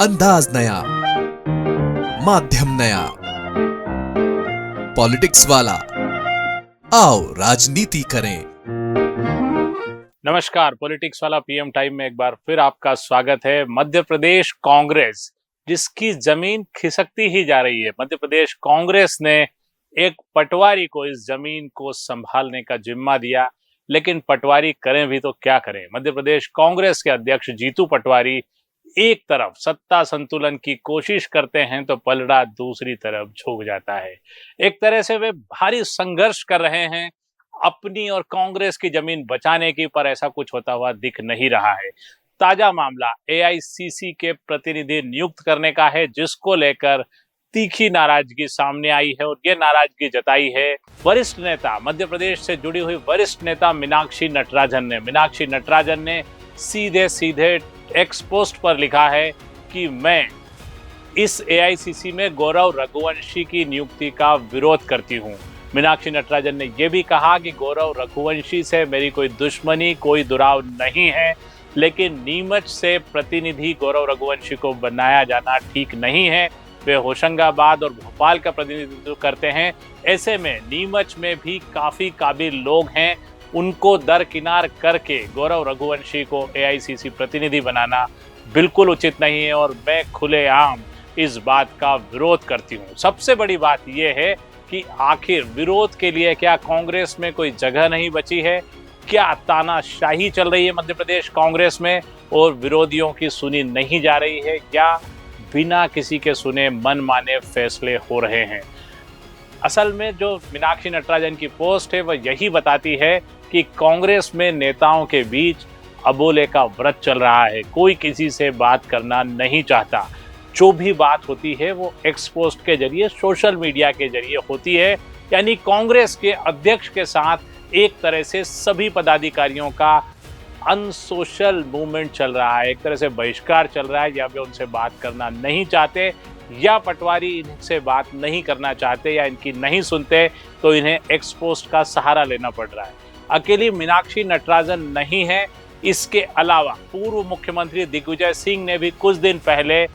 अंदाज नया, माध्यम नया, पॉलिटिक्स वाला। आओ राजनीति करें। नमस्कार, पॉलिटिक्स वाला पीएम टाइम में एक बार फिर आपका स्वागत है। मध्य प्रदेश कांग्रेस जिसकी जमीन खिसकती ही जा रही है, मध्य प्रदेश कांग्रेस ने एक पटवारी को इस जमीन को संभालने का जिम्मा दिया, लेकिन पटवारी करें भी तो क्या करें। मध्य प्रदेश कांग्रेस के अध्यक्ष जीतू पटवारी एक तरफ सत्ता संतुलन की कोशिश करते हैं तो पलड़ा दूसरी तरफ झुक जाता है। एक तरह से वे भारी संघर्ष कर रहे हैं अपनी और कांग्रेस की जमीन बचाने की, पर ऐसा कुछ होता हुआ दिख नहीं रहा है। ताजा मामला एआईसीसी के प्रतिनिधि नियुक्त करने का है, जिसको लेकर तीखी नाराजगी सामने आई है और ये नाराजगी जताई है वरिष्ठ नेता, मध्य प्रदेश से जुड़ी हुई वरिष्ठ नेता मीनाक्षी नटराजन ने सीधे सीधे एक्स पोस्ट पर लिखा है कि मैं इस एआईसीसी में गौरव रघुवंशी की नियुक्ति का विरोध करती हूं। मीनाक्षी नटराजन ने यह भी कहा कि गौरव रघुवंशी से मेरी कोई दुश्मनी, कोई दुराव नहीं है, लेकिन नीमच से प्रतिनिधि गौरव रघुवंशी को बनाया जाना ठीक नहीं है। वे होशंगाबाद और भोपाल का प्रतिनिधित्व करते हैं। ऐसे में नीमच में भी काफी काबिल लोग हैं, उनको दरकिनार करके गौरव रघुवंशी को एआईसीसी प्रतिनिधि बनाना बिल्कुल उचित नहीं है और मैं खुलेआम इस बात का विरोध करती हूँ। सबसे बड़ी बात यह है कि आखिर विरोध के लिए क्या कांग्रेस में कोई जगह नहीं बची है? क्या तानाशाही चल रही है मध्य प्रदेश कांग्रेस में और विरोधियों की सुनी नहीं जा रही है, या बिना किसी के सुने मनमाने फैसले हो रहे हैं? असल में जो मीनाक्षी नटराजन की पोस्ट है वह यही बताती है कि कांग्रेस में नेताओं के बीच अबोले का व्रत चल रहा है। कोई किसी से बात करना नहीं चाहता। जो भी बात होती है वो एक्स पोस्ट के जरिए, सोशल मीडिया के जरिए होती है। यानी कांग्रेस के अध्यक्ष के साथ एक तरह से सभी पदाधिकारियों का अनसोशल मूवमेंट चल रहा है, एक तरह से बहिष्कार चल रहा है, या वे उनसे बात करना नहीं चाहते, या पटवारी इनसे बात नहीं करना चाहते या इनकी नहीं सुनते, तो इन्हें एक्स पोस्ट का सहारा लेना पड़ रहा है। अकेली मीनाक्षी नटराजन नहीं है, इसके अलावा पूर्व मुख्यमंत्री दिग्विजय सिंह ने भी कुछ दिन पहले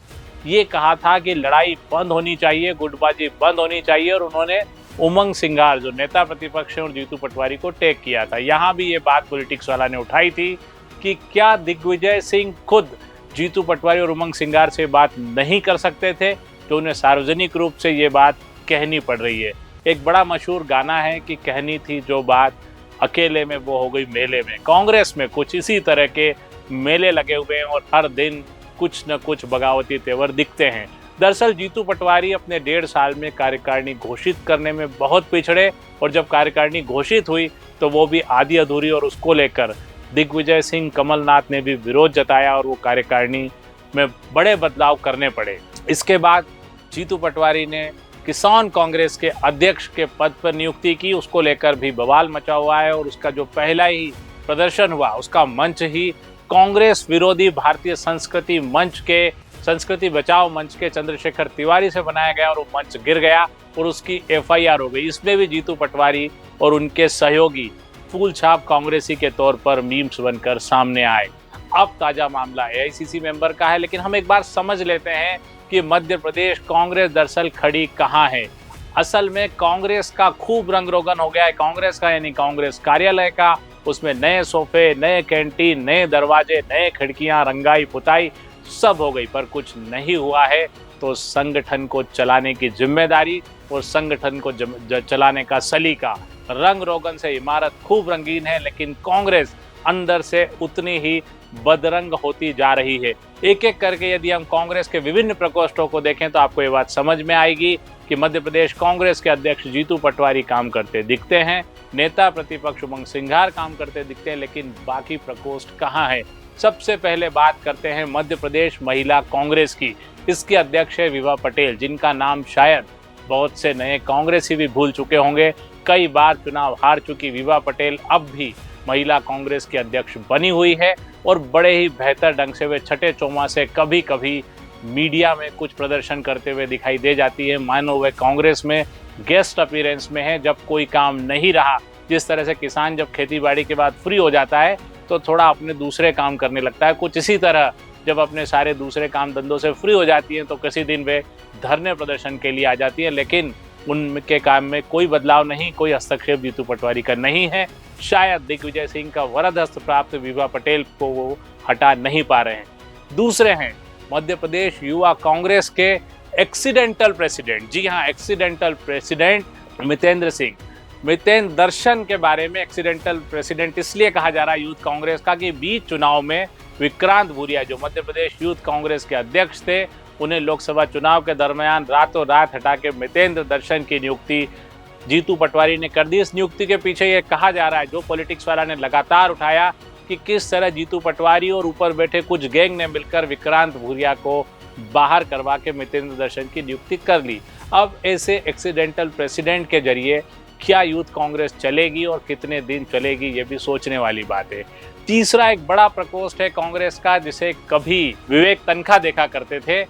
ये कहा था कि लड़ाई बंद होनी चाहिए, गुटबाजी बंद होनी चाहिए, और उन्होंने उमंग सिंघार जो नेता प्रतिपक्ष हैं और जीतू पटवारी को टैग किया था। यहाँ भी ये बात पॉलिटिक्स वाला ने उठाई थी कि क्या दिग्विजय सिंह खुद जीतू पटवारी और उमंग सिंघार से बात नहीं कर सकते थे, तो उन्हें सार्वजनिक रूप से ये बात कहनी पड़ रही है। एक बड़ा मशहूर गाना है कि कहनी थी जो बात अकेले में वो हो गई मेले में। कांग्रेस में कुछ इसी तरह के मेले लगे हुए हैं और हर दिन कुछ न कुछ बगावती तेवर दिखते हैं। दरअसल जीतू पटवारी अपने 1.5 साल में कार्यकारिणी घोषित करने में बहुत पिछड़े, और जब कार्यकारिणी घोषित हुई तो वो भी आधी अधूरी, और उसको लेकर दिग्विजय सिंह, कमलनाथ ने भी विरोध जताया और वो कार्यकारिणी में बड़े बदलाव करने पड़े। इसके बाद जीतू पटवारी ने किसान कांग्रेस के अध्यक्ष के पद पर नियुक्ति की, उसको लेकर भी बवाल मचा हुआ है, और उसका जो पहला ही प्रदर्शन हुआ उसका मंच ही कांग्रेस विरोधी भारतीय संस्कृति बचाओ मंच के चंद्रशेखर तिवारी से बनाया गया, और वो मंच गिर गया और उसकी एफआईआर हो गई। इसमें भी जीतू पटवारी और उनके सहयोगी फूल छाप कांग्रेसी के तौर पर मीम्स बनकर सामने आए। अब ताजा मामला एआईसीसी मेंबर का है, लेकिन हम एक बार समझ लेते हैं कि मध्य प्रदेश कांग्रेस दरअसल खड़ी कहाँ है। असल में कांग्रेस का खूब रंग रोगन हो गया है। कांग्रेस का यानी कांग्रेस कार्यालय का, उसमें नए सोफे, नए कैंटीन, नए दरवाजे, नए खिड़कियां, रंगाई पुताई सब हो गई, पर कुछ नहीं हुआ है। तो संगठन को चलाने की जिम्मेदारी और संगठन को चलाने का सलीका, रंग रोगन से इमारत खूब रंगीन है, लेकिन कांग्रेस अंदर से उतनी ही बदरंग होती जा रही है। एक एक करके यदि हम कांग्रेस के विभिन्न प्रकोष्ठों को देखें तो आपको ये बात समझ में आएगी कि मध्य प्रदेश कांग्रेस के अध्यक्ष जीतू पटवारी काम करते दिखते हैं, नेता प्रतिपक्ष उमंग सिंघार काम करते दिखते हैं, लेकिन बाकी प्रकोष्ठ कहाँ है? सबसे पहले बात करते हैं मध्य प्रदेश महिला कांग्रेस की। इसकी अध्यक्ष है विभा पटेल, जिनका नाम शायद बहुत से नए कांग्रेसी भी भूल चुके होंगे। कई बार चुनाव हार चुकी विभा पटेल अब भी महिला कांग्रेस की अध्यक्ष बनी हुई है, और बड़े ही बेहतर ढंग से वे छठे चौमासे कभी कभी मीडिया में कुछ प्रदर्शन करते हुए दिखाई दे जाती है, मानो वे कांग्रेस में गेस्ट अपीयरेंस में है। जब कोई काम नहीं रहा, जिस तरह से किसान जब खेती बाड़ी के बाद फ्री हो जाता है तो थोड़ा अपने दूसरे काम करने लगता है, कुछ इसी तरह जब अपने सारे दूसरे काम धंधों से फ्री हो जाती हैं तो किसी दिन वे धरने प्रदर्शन के लिए आ जाती हैं, लेकिन उनके काम में कोई बदलाव नहीं, कोई हस्तक्षेप जीतू पटवारी का नहीं है। शायद दिग्विजय सिंह का वरद हस्त प्राप्त विभा पटेल को वो हटा नहीं पा रहे हैं। दूसरे हैं मध्य प्रदेश युवा कांग्रेस के एक्सीडेंटल प्रेसिडेंट, जी हाँ एक्सीडेंटल प्रेसिडेंट मितेंद्र सिंह। मितेंद्र दर्शन के बारे में एक्सीडेंटल प्रेसिडेंट इसलिए कहा जा रहा है यूथ कांग्रेस का कि बीच चुनाव में विक्रांत भूरिया जो मध्य प्रदेश यूथ कांग्रेस के अध्यक्ष थे, उन्हें लोकसभा चुनाव के दरमियान रातों रात हटा के मितेंद्र दर्शन की नियुक्ति जीतू पटवारी ने कर दी। इस नियुक्ति के पीछे ये कहा जा रहा है, जो पॉलिटिक्स वाला ने लगातार उठाया, कि किस तरह जीतू पटवारी और ऊपर बैठे कुछ गैंग ने मिलकर विक्रांत भूरिया को बाहर करवा के मितेंद्र दर्शन की नियुक्ति कर ली। अब ऐसे एक्सीडेंटल प्रेसिडेंट के जरिए क्या यूथ कांग्रेस चलेगी और कितने दिन चलेगी, ये भी सोचने वाली बात है। तीसरा एक बड़ा प्रकोष्ठ है कांग्रेस का, जिसे कभी विवेक तनखा देखा करते थे।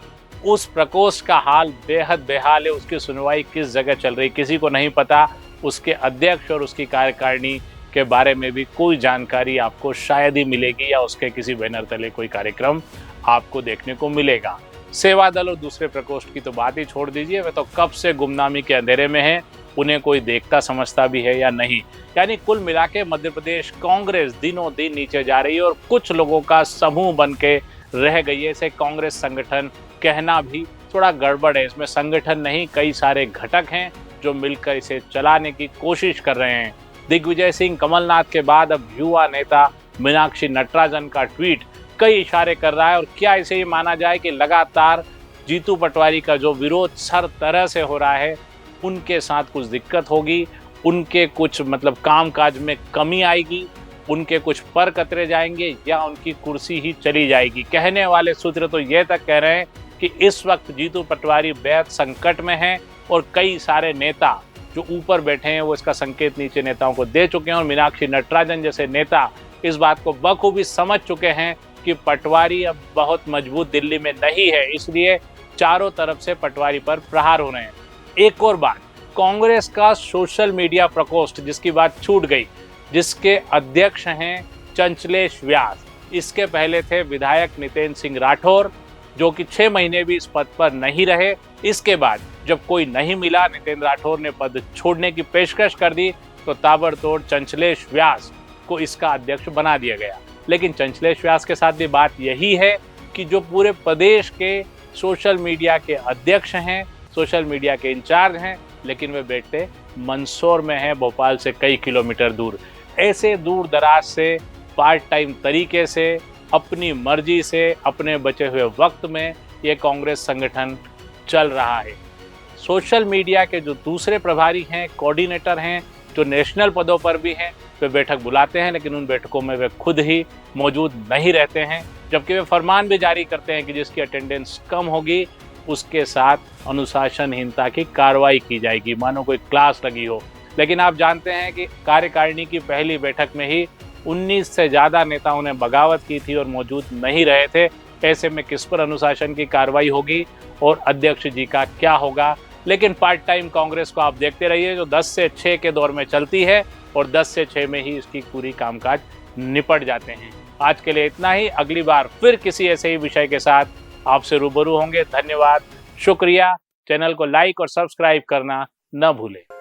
उस प्रकोष्ठ का हाल बेहद बेहाल है। उसकी सुनवाई किस जगह चल रही किसी को नहीं पता। उसके अध्यक्ष और उसकी कार्यकारिणी के बारे में भी कोई जानकारी आपको शायद ही मिलेगी, या उसके किसी बैनर तले कोई कार्यक्रम आपको देखने को मिलेगा। सेवा दल और दूसरे प्रकोष्ठ की तो बात ही छोड़ दीजिए, वे तो कब से गुमनामी के अंधेरे में हैं, उन्हें कोई देखता समझता भी है या नहीं। यानी कुल मिला के मध्य प्रदेश कांग्रेस दिनों दिन नीचे जा रही है और कुछ लोगों का समूह बन के रह गई है। इसे कांग्रेस संगठन कहना भी थोड़ा गड़बड़ है। इसमें संगठन नहीं, कई सारे घटक हैं जो मिलकर इसे चलाने की कोशिश कर रहे हैं। दिग्विजय सिंह कमलनाथ के बाद अब युवा नेता मीनाक्षी नटराजन का ट्वीट कई इशारे कर रहा है। और क्या इसे ये माना जाए कि लगातार जीतू पटवारी का जो विरोध हर तरह से हो रहा है, उनके साथ कुछ दिक्कत होगी, उनके कुछ मतलब कामकाज में कमी आएगी, उनके कुछ पर कतरे जाएंगे, या उनकी कुर्सी ही चली जाएगी। कहने वाले सूत्र तो ये तक कह रहे हैं कि इस वक्त जीतू पटवारी बेहद संकट में हैं और कई सारे नेता जो ऊपर बैठे हैं वो इसका संकेत नीचे नेताओं को दे चुके हैं। और मीनाक्षी नटराजन जैसे नेता इस बात को बखूबी समझ चुके हैं कि पटवारी अब बहुत मजबूत दिल्ली में नहीं है, इसलिए चारों तरफ से पटवारी पर प्रहार हो रहे हैं। एक और बात, कांग्रेस का सोशल मीडिया प्रकोष्ठ जिसकी बात छूट गई, जिसके अध्यक्ष हैं चंचलेश व्यास। इसके पहले थे विधायक नितेंद्र सिंह राठौर, जो कि 6 महीने भी इस पद पर नहीं रहे। इसके बाद जब कोई नहीं मिला, नितेंद्र राठौर ने पद छोड़ने की पेशकश कर दी, तो ताबड़तोड़ चंचलेश व्यास को इसका अध्यक्ष बना दिया गया। लेकिन चंचलेश व्यास के साथ भी बात यही है कि जो पूरे प्रदेश के सोशल मीडिया के अध्यक्ष हैं, सोशल मीडिया के इंचार्ज हैं, लेकिन वे बैठते मंदसौर में हैं, भोपाल से कई किलोमीटर दूर। ऐसे दूर दराज से पार्ट टाइम तरीके से अपनी मर्जी से अपने बचे हुए वक्त में ये कांग्रेस संगठन चल रहा है। सोशल मीडिया के जो दूसरे प्रभारी हैं, कोऑर्डिनेटर हैं, जो नेशनल पदों पर भी हैं, वे बैठक बुलाते हैं, लेकिन उन बैठकों में वे खुद ही मौजूद नहीं रहते हैं। जबकि वे फरमान भी जारी करते हैं कि जिसकी अटेंडेंस कम होगी उसके साथ अनुशासनहीनता की कार्रवाई की जाएगी, मानो कोई क्लास लगी हो। लेकिन आप जानते हैं कि कार्यकारिणी की पहली बैठक में ही 19 से ज़्यादा नेताओं ने बगावत की थी और मौजूद नहीं रहे थे। ऐसे में किस पर अनुशासन की कार्रवाई होगी और अध्यक्ष जी का क्या होगा। लेकिन पार्ट टाइम कांग्रेस को आप देखते रहिए, जो 10 से 6 के दौर में चलती है और 10 से 6 में ही इसकी पूरी कामकाज निपट जाते हैं। आज के लिए इतना ही। अगली बार फिर किसी ऐसे ही विषय के साथ आपसे रूबरू होंगे। धन्यवाद, शुक्रिया। चैनल को लाइक और सब्सक्राइब करना न भूलें।